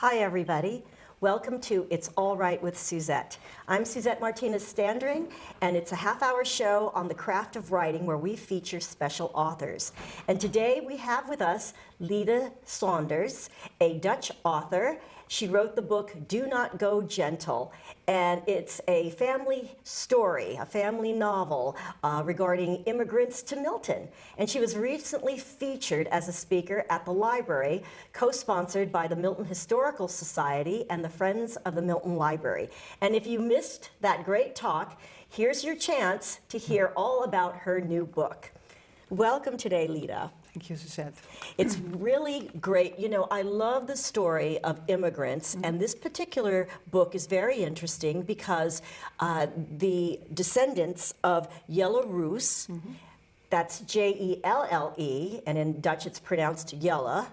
Hi, everybody. Welcome to It's All Right with Suzette. I'm Suzette Martinez Standring, and it's a half-hour show on the craft of writing where we feature special authors. And today we have with us Lida Sanders, a Dutch author. She wrote the book Do Not Go Gentle, and it's a family story, a family novel regarding immigrants to Milton. And she was recently featured as a speaker at the library, co-sponsored by the Milton Historical Society and the Friends of the Milton Library. And if you missed that great talk, here's your chance to hear all about her new book. Welcome today, Lida. Thank you, Suzette. It's really great. You know, I love the story of immigrants, and this particular book is very interesting because the descendants of Jelle Roos, that's Jelle, and in Dutch it's pronounced Jelle,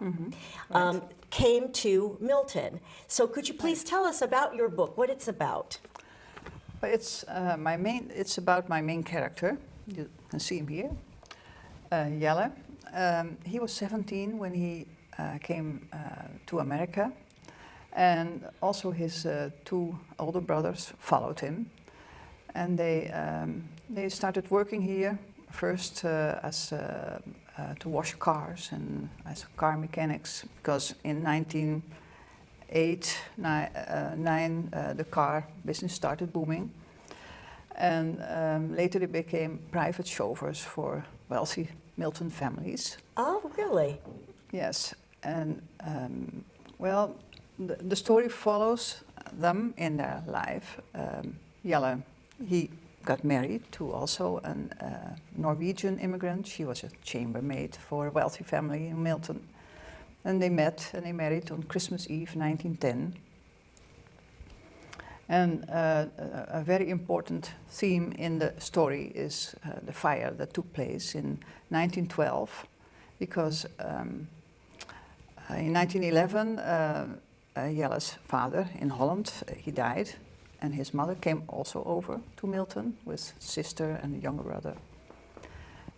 came to Milton. So could you please tell us about your book, what it's about? It's it's about my main character. You can see him here, Jelle. He was 17 when he came to America, and also his two older brothers followed him, and they started working here first as to wash cars and as car mechanics, because in 1909 the car business started booming, and later they became private chauffeurs for wealthy Milton families. Oh, really? Yes, and well, the story follows them in their life. Jelle, he got married to also a Norwegian immigrant. She was a chambermaid for a wealthy family in Milton. And they met and they married on Christmas Eve, 1910. And a very important theme in the story is the fire that took place in 1912, because in 1911, Jelle's father in Holland, he died, and his mother came also over to Milton with sister and a younger brother.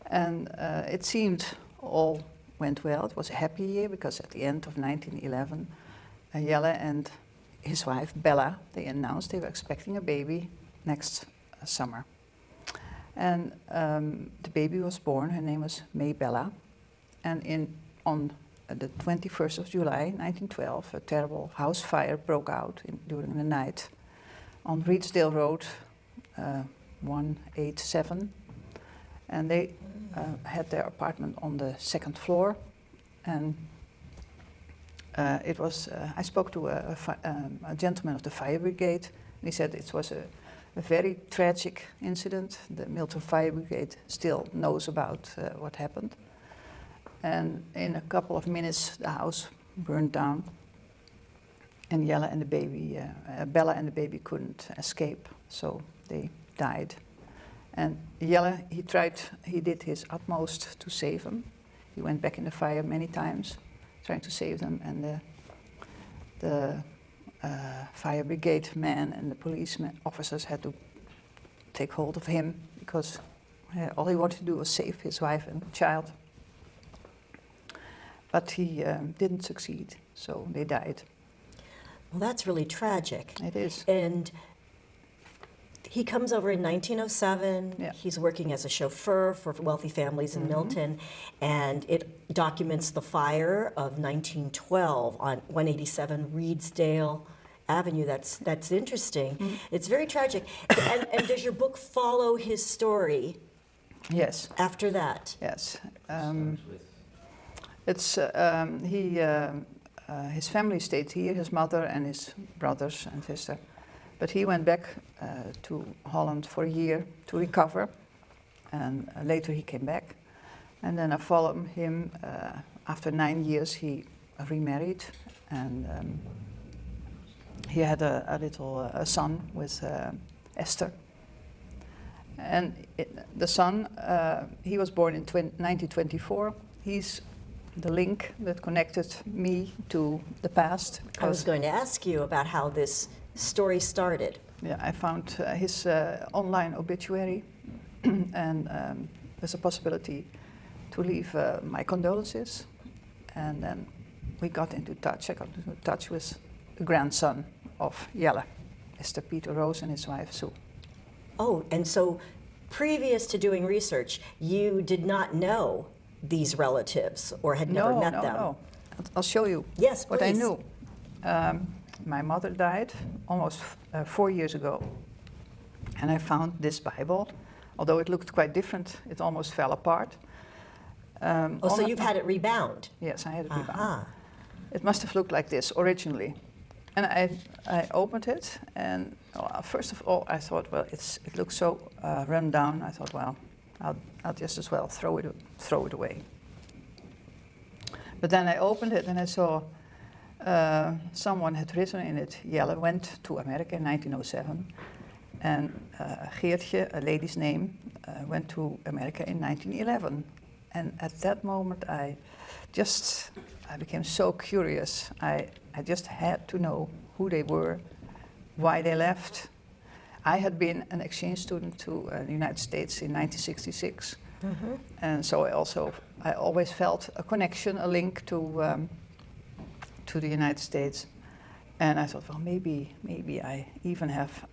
And it seemed all went well. It was a happy year, because at the end of 1911, Jelle and his wife, Bella, they announced they were expecting a baby next summer. And the baby was born. Her name was May Bella. And on the 21st of July, 1912, a terrible house fire broke out during the night on Reedsdale Road, 187. And they had their apartment on the second floor. And I spoke to a gentleman of the fire brigade, and he said it was a very tragic incident. The Milton Fire Brigade still knows about what happened. And in a couple of minutes, the house burned down, and Jelle and the baby, Bella and the baby couldn't escape, so they died. And Jelle, he did his utmost to save them. He went back in the fire many times, trying to save them, and the fire brigade men and the police officers had to take hold of him, because all he wanted to do was save his wife and child. But he didn't succeed, so they died. Well, that's really tragic. It is. And he comes over in 1907. Yeah. He's working as a chauffeur for wealthy families in Milton, and it documents the fire of 1912 on 187 Reedsdale Avenue. That's interesting. It's very tragic. And does your book follow his story? Yes. After that? Yes. His family stayed here, his mother and his brothers and sister. But he went back to Holland for a year to recover, and later he came back. And then I followed him. After 9 years, he remarried, and he had a little son with Esther. And the son, he was born in 1924. He's the link that connected me to the past. I was going to ask you about how this story started. Yeah, I found his online obituary, and there's a possibility to leave my condolences. And then we got into touch. I got into touch with the grandson of Jelle, Mr. Peter Roos and his wife Sue. Oh, and so previous to doing research, you did not know these relatives or had never met them? No. I'll show you Yes, what I please. knew. My mother died almost 4 years ago, and I found this Bible. Although it looked quite different, it almost fell apart. So you've had it rebound? Yes, I had it rebound. Aha. It must have looked like this originally. And I opened it, and first of all, I thought, well, it looks so run down. I thought, well, I'll just as well throw it away. But then I opened it, and I saw someone had written in it, Jelle went to America in 1907, and Geertje, a lady's name, went to America in 1911. And at that moment, I became so curious. I just had to know who they were, why they left. I had been an exchange student to the United States in 1966. Mm-hmm. And so I always felt a connection, a link to the United States. And I thought, well, maybe I even have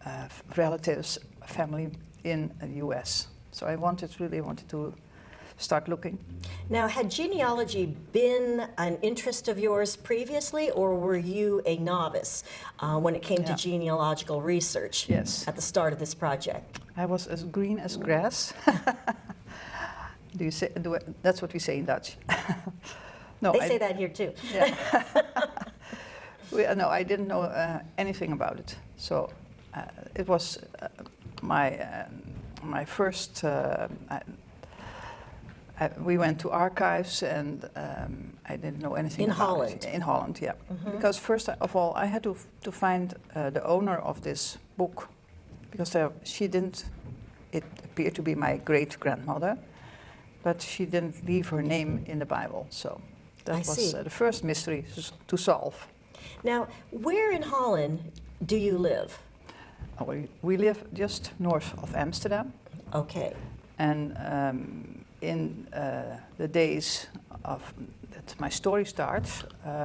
relatives, family in the US. So I really wanted to start looking. Now, had genealogy been an interest of yours previously, or were you a novice when it came to genealogical research? Yes. At the start of this project? I was as green as grass. That's what we say in Dutch. No, they say that here too. Yeah. No, I didn't know anything about it. So it was my first. We went to archives, and I didn't know anything in about Holland. In Holland, yeah. Mm-hmm. Because first of all, I had to find the owner of this book, because she didn't. It appeared to be my great grandmother, but she didn't leave her name in the Bible. So that was the first mystery to solve. Now, where in Holland do you live? We live just north of Amsterdam. Okay. And in the days that my story starts,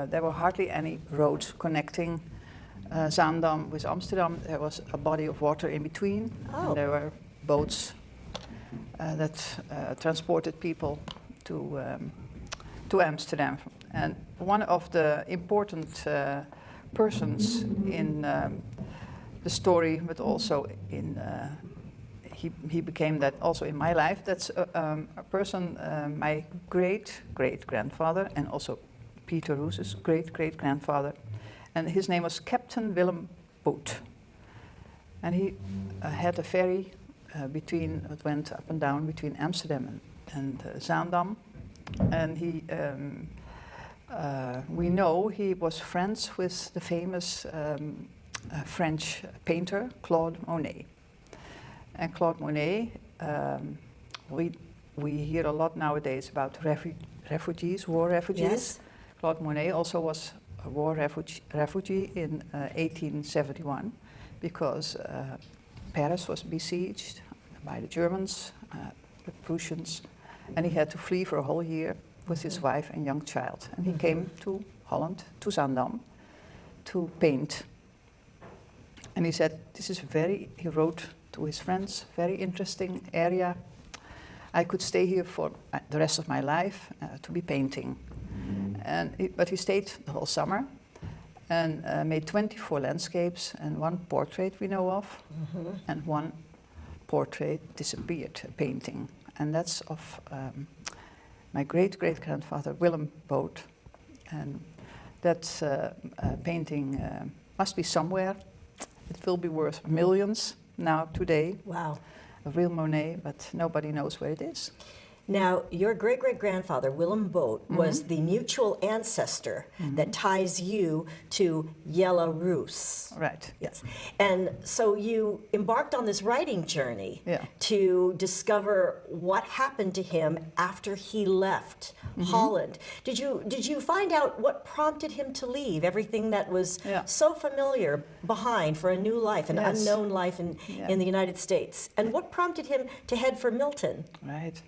there were hardly any roads connecting Zaandam with Amsterdam. There was a body of water in between, and there were boats that transported people to Amsterdam. And one of the important persons in the story, but also in he became that also in my life. That's a person, my great-great-grandfather, and also Peter Roos's great-great-grandfather. And his name was Captain Willem Boot. And he had a ferry it went up and down between Amsterdam and Zaandam. And we know he was friends with the famous French painter Claude Monet. And Claude Monet, we hear a lot nowadays about refugees, war refugees. Yes. Claude Monet also was a war refugee in 1871, because Paris was besieged by the Germans, the Prussians, and he had to flee for a whole year with his wife and young child. And he came to Holland, to Zaandam, to paint. And he said, he wrote to his friends, very interesting area. I could stay here for the rest of my life to be painting. But he stayed the whole summer and made 24 landscapes and one portrait we know of, and one portrait disappeared, a painting. And that's of my great-great-grandfather, Willem Boot. And that painting must be somewhere. It will be worth millions now, today. Wow. A real Monet, but nobody knows where it is. Now, your great-great-grandfather, Willem Boot, was the mutual ancestor that ties you to Jelle Roos. Right. Yes. And so you embarked on this writing journey Yeah. to discover what happened to him after he left Holland. Did you find out what prompted him to leave everything that was so familiar behind for a new life, an unknown life in the United States? And what prompted him to head for Milton? Right.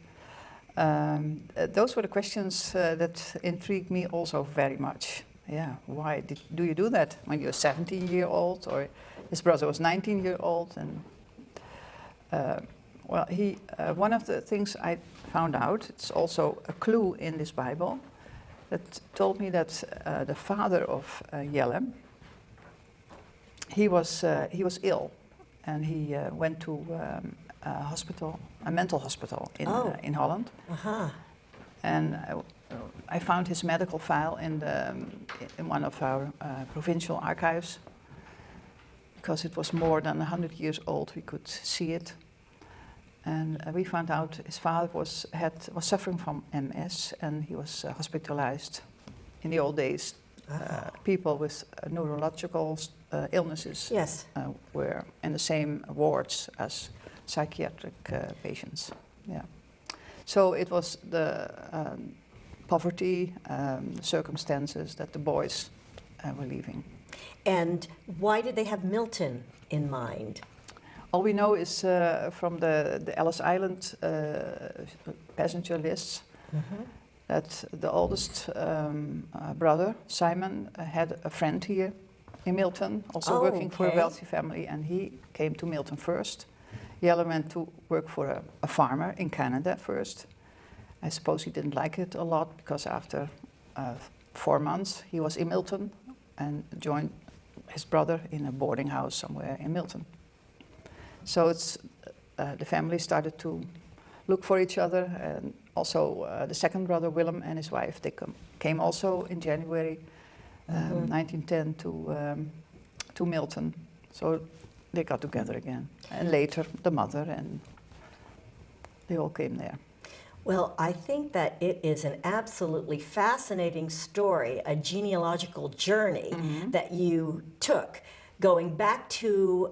Those were the questions that intrigued me also very much. yeah, why do you do that when you're 17-year-old, or his brother was 19-year-old, and well, one of the things I found out, it's also a clue in this Bible, that told me that the father of Jelle, he was ill, and he went to a hospital, a mental hospital in Holland. Uh-huh. And I found his medical file in one of our provincial archives, because it was more than 100 years old. We could see it, and we found out his father was suffering from MS, and he was hospitalized. In the old days, people with neurological illnesses were in the same wards as psychiatric patients. Yeah. So it was the poverty, circumstances that the boys were leaving. And why did they have Milton in mind? All we know is from the Ellis Island passenger lists that the oldest brother, Simon, had a friend here in Milton, also working for a wealthy family, and he came to Milton first. Jelle went to work for a farmer in Canada first. I suppose he didn't like it a lot, because after 4 months he was in Milton and joined his brother in a boarding house somewhere in Milton. So the family started to look for each other, and also the second brother, Willem, and his wife, they came also in January 1910 to Milton. So they got together again. And later the mother, and they all came there. Well, I think that it is an absolutely fascinating story, a genealogical journey that you took, going back to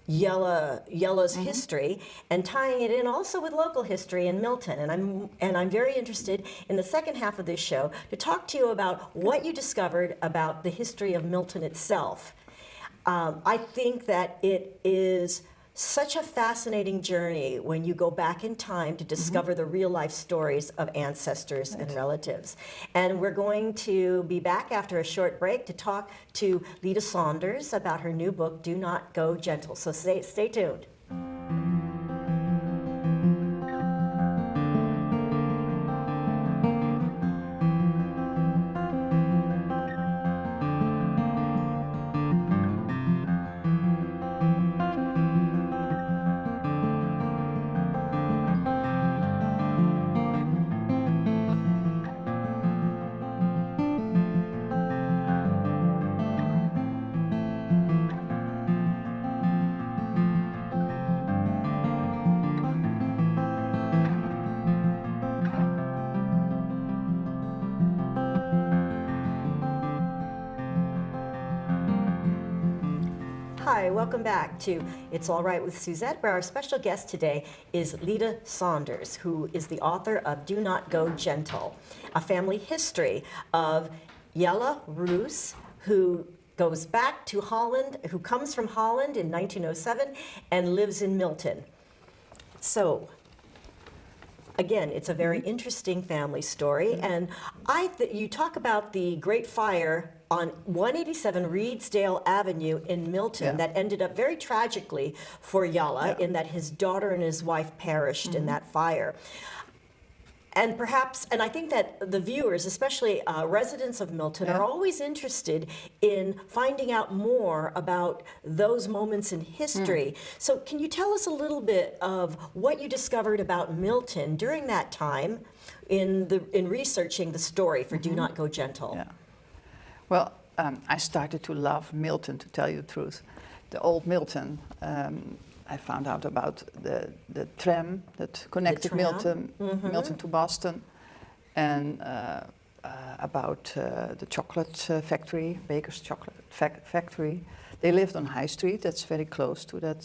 Jelle's history and tying it in also with local history in Milton. And I'm very interested in the second half of this show to talk to you about what you discovered about the history of Milton itself. I think that it is such a fascinating journey when you go back in time to discover the real life stories of ancestors and relatives. And we're going to be back after a short break to talk to Lida Sanders about her new book, Do Not Go Gentle. So stay tuned. Hi, welcome back to It's All Right with Suzette, where our special guest today is Lida Sanders, who is the author of Do Not Go Gentle, a family history of Jelle Roos, who goes back to Holland, who comes from Holland in 1907 and lives in Milton. So, again, it's a very interesting family story, and you talk about the Great Fire on 187 Reedsdale Avenue in Milton that ended up very tragically for Jelle in that his daughter and his wife perished in that fire. And perhaps, and I think that the viewers, especially residents of Milton, are always interested in finding out more about those moments in history. So can you tell us a little bit of what you discovered about Milton during that time in researching the story for Do Not Go Gentle? Yeah. Well, I started to love Milton, to tell you the truth. The old Milton. I found out about the tram that connected Milton to Boston, and about the chocolate factory, Baker's Chocolate Factory. They lived on High Street. That's very close to that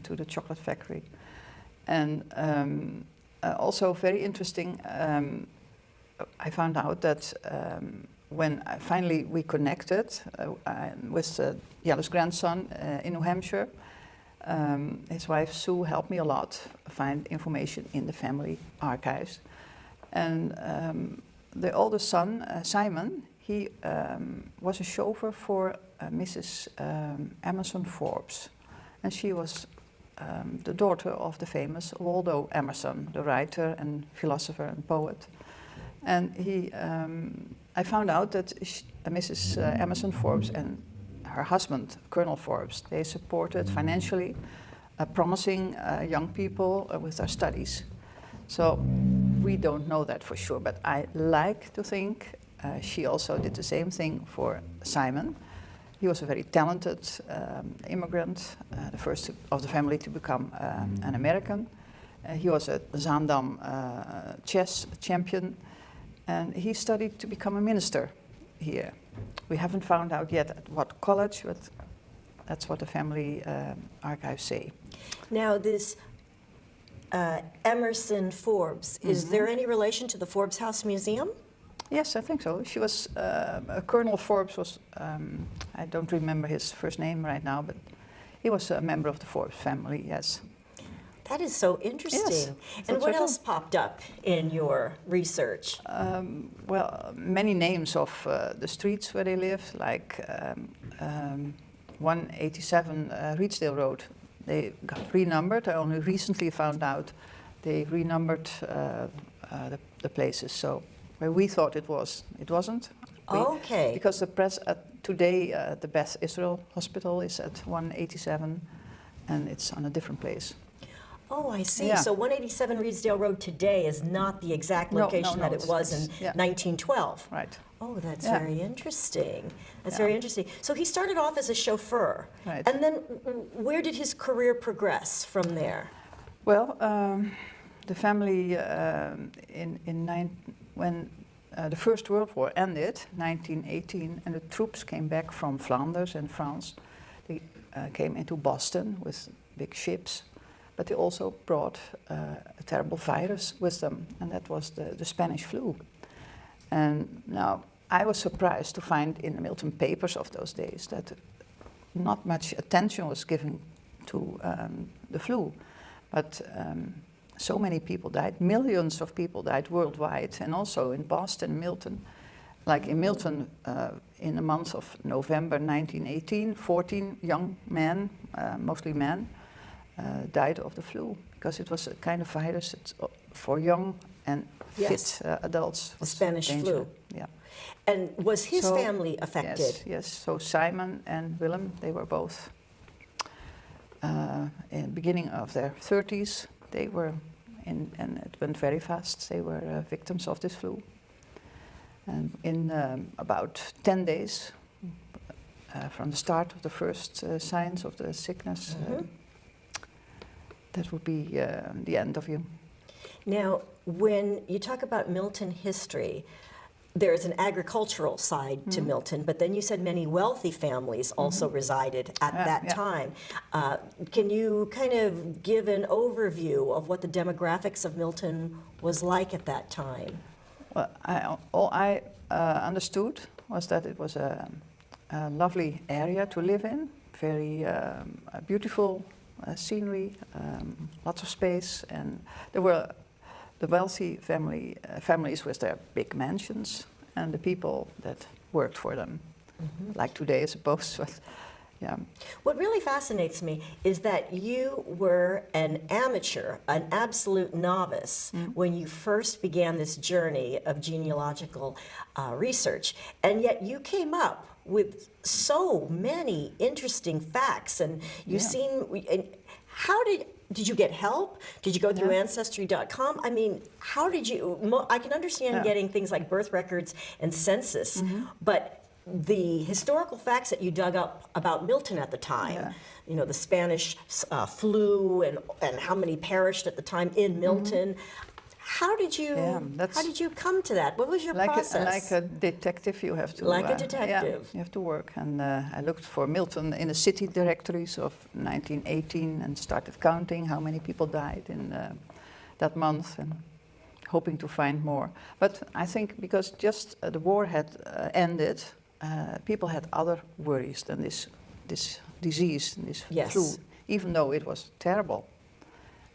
to the chocolate factory, and also very interesting. I found out that when finally we connected with Jelle's grandson in New Hampshire, his wife Sue helped me a lot find information in the family archives. And the oldest son, Simon, he was a chauffeur for Mrs. Emerson Forbes. And she was the daughter of the famous Waldo Emerson, the writer and philosopher and poet. And I found out that Mrs. Emerson Forbes and her husband, Colonel Forbes, they supported financially promising young people with their studies. So we don't know that for sure, but I like to think she also did the same thing for Simon. He was a very talented immigrant, the first of the family to become an American. He was a Zaandam chess champion, and he studied to become a minister here. We haven't found out yet at what college, but that's what the family archives say. Now, this Emerson Forbes, is there any relation to the Forbes House Museum? Yes, I think so. She was, Colonel Forbes was, I don't remember his first name right now, but he was a member of the Forbes family, yes. That is so interesting. Yes, and what else popped up in your research? Well, many names of the streets where they lived, like 187 Reedsdale Road. They got renumbered. I only recently found out they renumbered the places. So where we thought it was, it wasn't. Okay. Because the press today, the Beth Israel Hospital is at 187, and it's on a different place. Oh, I see. Yeah. So 187 Reedsdale Road today is not the exact location that it was in 1912. Right. Oh, that's very interesting. That's very interesting. So he started off as a chauffeur. Right. And then where did his career progress from there? Well, the family, when the First World War ended, 1918, and the troops came back from Flanders and France, they came into Boston with big ships, but they also brought a terrible virus with them, and that was the Spanish flu. And now I was surprised to find in the Milton papers of those days that not much attention was given to the flu, but so many people died, millions of people died worldwide, and also in Boston, Milton. Like in Milton, in the month of November 1918, 14 young men, mostly men, died of the flu, because it was a kind of virus for young and fit adults. The Spanish flu. Yeah. And was his family affected? Yes, yes. So Simon and Willem, they were both in the beginning of their 30s. They were and it went very fast. They were victims of this flu. And in about 10 days from the start of the first signs of the sickness, that would be the end of you. Now, when you talk about Milton history, there's an agricultural side to Milton, but then you said many wealthy families also resided at that time. Can you kind of give an overview of what the demographics of Milton was like at that time? Well, all I understood was that it was a lovely area to live in, very beautiful scenery, lots of space, and there were the wealthy families with their big mansions, and the people that worked for them, like today, I suppose. But, yeah. What really fascinates me is that you were an amateur, an absolute novice, when you first began this journey of genealogical research, and yet you came up with so many interesting facts, and you seem. How did you get help? Did you go through Ancestry.com? I mean, how did you? I can understand getting things like birth records and census, but the historical facts that you dug up about Milton at the time, you know, the Spanish flu and how many perished at the time in Milton. How did you come to that? What was your process? Like a detective, you have to. Like a detective. You have to work. And I looked for Milton in the city directories of 1918 and started counting how many people died in that month, and hoping to find more. But I think because just the war had ended, people had other worries than this disease, this flu, even though it was terrible.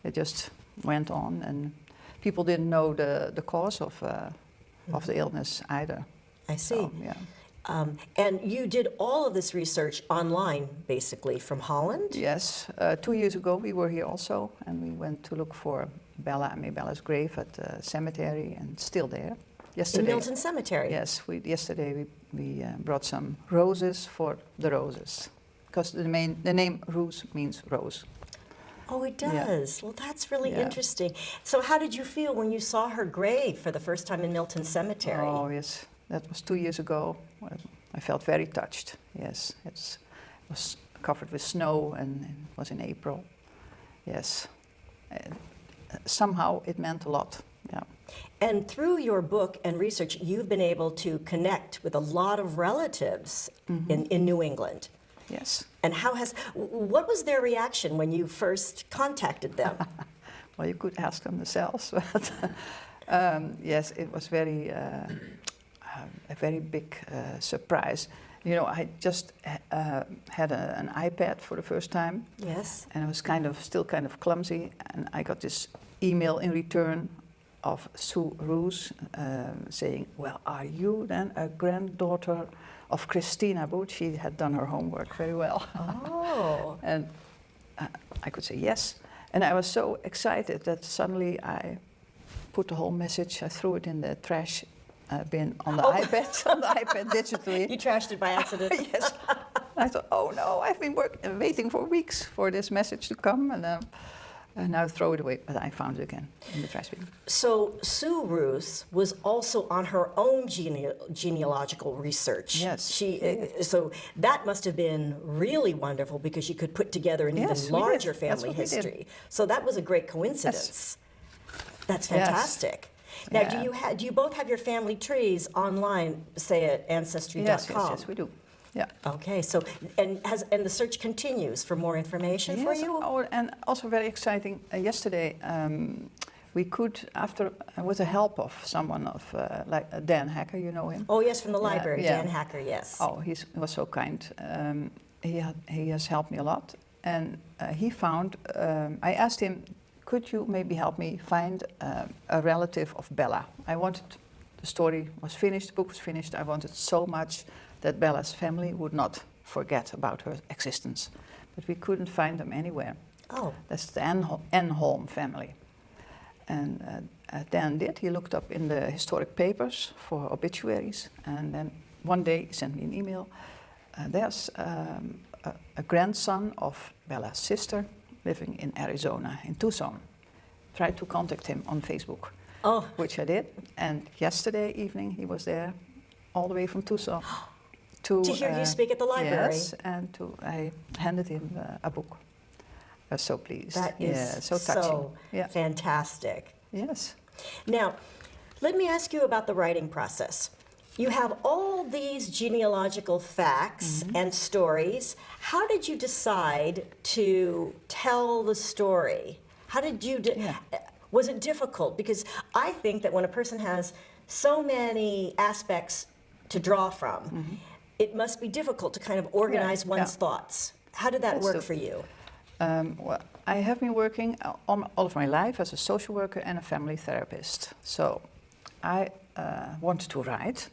It just went on, and people didn't know the cause of of the illness either. I see. So, yeah. And you did all of this research online, basically, from Holland? Yes. 2 years ago we were here also, and we went to look for Bella's grave at the cemetery, and still there. Yesterday, In Milton Cemetery? Yes. Yesterday we brought some roses for the roses, because the name Roos means rose. Oh, it does. Well, that's really Yeah. interesting. So how did you feel when you saw her grave for the first time in Milton Cemetery? Oh, yes. That was 2 years ago. Well, I felt very touched. Yes, it was covered with snow, and it was in April. Yes. Somehow it meant a lot. Yeah. And through your book and research, you've been able to connect with a lot of relatives in New England. Yes. And what was their reaction when you first contacted them? Well, you could ask them themselves, but yes, it was a very big surprise. You know, I just had an iPad for the first time. Yes. And I was still kind of clumsy, and I got this email in return of Sue Roos saying, "Well, are you then a granddaughter of Christina Booth?" She had done her homework very well. Oh. And I could say yes. And I was so excited that suddenly I put the whole message, I threw it in the trash bin on the iPad, digitally. You trashed it by accident? Yes. I thought, oh no, I've been waiting for weeks for this message to come, and now throw it away. But I found it again in the trash bin. So Sue Roos was also on her own genealogical research. Yes. So that must have been really wonderful, because you could put together an even larger family history. So that was a great coincidence. Yes. That's fantastic. Yes. Now, Yeah. do you both have your family trees online, say at ancestry.com? Yes, we do. Yeah. Okay, so and the search continues for more information for you? Oh, and also very exciting. Yesterday, we could, with the help of someone like Dan Hacker, you know him. Oh yes, from the library, yeah. Dan Hacker, yes. Oh, he was so kind. He has helped me a lot, and he found. I asked him, could you maybe help me find a relative of Bella? The story was finished, the book was finished. I wanted so much that Bella's family would not forget about her existence. But we couldn't find them anywhere. Oh. That's the Enholm family. And Dan did. He looked up in the historic papers for obituaries, and then one day he sent me an email. There's a grandson of Bella's sister living in Arizona, in Tucson. Tried to contact him on Facebook, which I did. And yesterday evening he was there, all the way from Tucson. To hear you speak at the library. Yes, and I handed him a book. I was so pleased. That is so touching. Fantastic. Yes. Now, let me ask you about the writing process. You have all these genealogical facts and stories. How did you decide to tell the story? How did you was it difficult? Because I think that when a person has so many aspects to draw from, it must be difficult to kind of organize one's thoughts. How did that work for you? Well, I have been working all of my life as a social worker and a family therapist. So I wanted to write.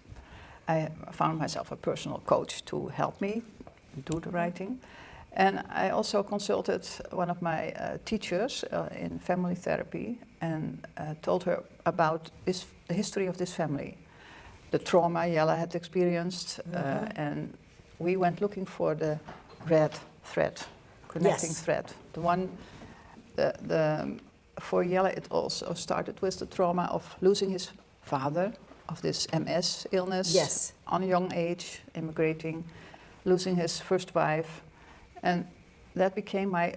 I found myself a personal coach to help me do the writing. And I also consulted one of my teachers in family therapy, and told her about the history of this family, the trauma Jelle had experienced, and we went looking for the red thread, connecting thread. The one, for Jelle it also started with the trauma of losing his father, of this MS illness, on a young age, immigrating, losing his first wife, and that became my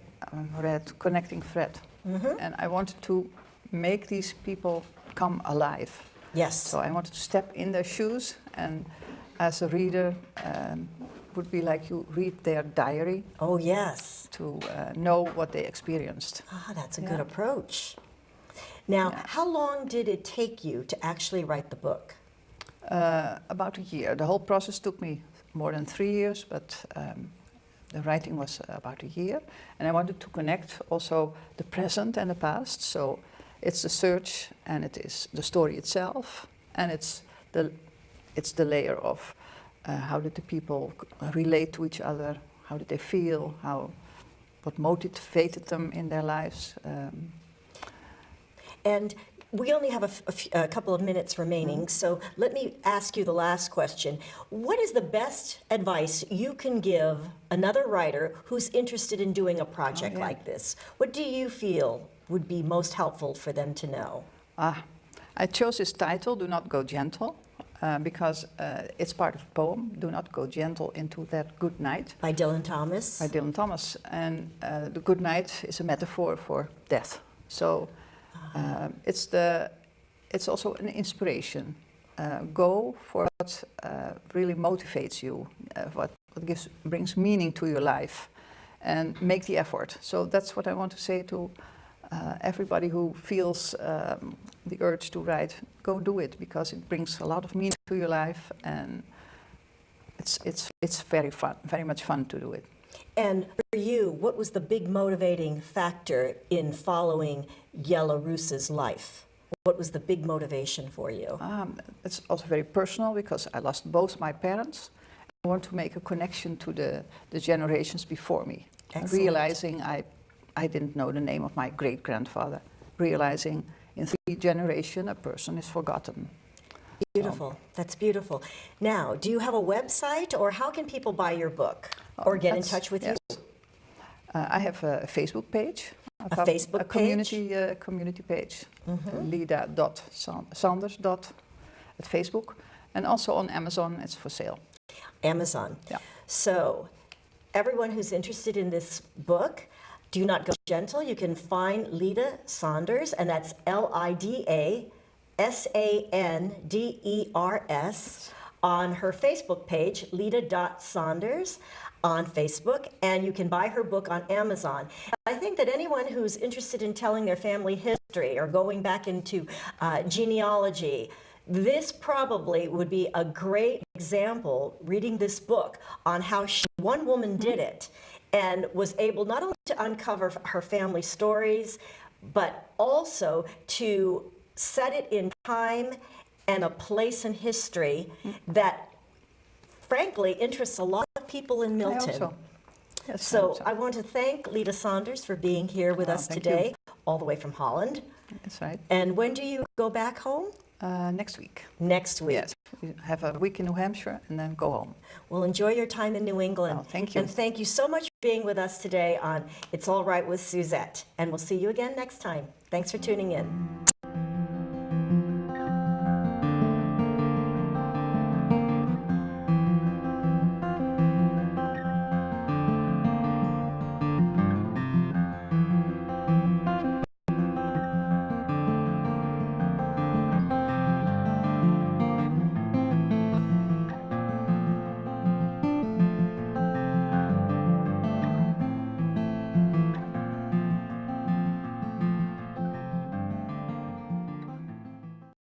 red connecting thread. And I wanted to make these people come alive. Yes. So I wanted to step in their shoes, and as a reader, would be like you read their diary. Oh yes. To know what they experienced. Ah, that's a good approach. Now, how long did it take you to actually write the book? About a year. The whole process took me more than 3 years, but the writing was about a year. And I wanted to connect also the present and the past. So it's the search, and it is the story itself, And it's the layer of how did the people relate to each other, how did they feel, what motivated them in their lives. And we only have a couple of minutes remaining, so let me ask you the last question. What is the best advice you can give another writer who's interested in doing a project like this? What do you feel would be most helpful for them to know? I chose this title, Do Not Go Gentle, because it's part of a poem, Do Not Go Gentle into That Good Night. By Dylan Thomas. By Dylan Thomas. And the good night is a metaphor for death. So it's also an inspiration. Go for what really motivates you, what brings meaning to your life, and make the effort. So that's what I want to say to everybody who feels the urge to write. Go do it, because it brings a lot of meaning to your life, and it's very fun, very much fun to do it. And for you, what was the big motivating factor in following Jelle Roos's life? What was the big motivation for you? It's also very personal, because I lost both my parents. I want to make a connection to the generations before me. Excellent. Realizing I didn't know the name of my great-grandfather. Realizing in 3 generations a person is forgotten. Beautiful. That's beautiful. Now, do you have a website, or how can people buy your book or get in touch with you? I have a Facebook page. A Facebook page? Community page. Lida.Sanders at Facebook. And also on Amazon, it's for sale. Amazon. Yeah. So, everyone who's interested in this book, Do Not Go Gentle, you can find Lida Sanders, and that's Lida Sanders on her Facebook page, Lida.Sanders on Facebook, and you can buy her book on Amazon. I think that anyone who's interested in telling their family history or going back into genealogy, this probably would be a great example, reading this book, on how one woman did it and was able not only to uncover her family stories, but also to set it in time and a place in history that, frankly, interests a lot of people in Milton. Yes, so I want to thank Lida Sanders for being here with us today, all the way from Holland. That's right. And when do you go back home? Next week. Next week. Yes, we have a week in New Hampshire and then go home. Well, enjoy your time in New England. Oh, thank you. And thank you so much for being with us today on It's All Right with Suzette. And we'll see you again next time. Thanks for tuning in.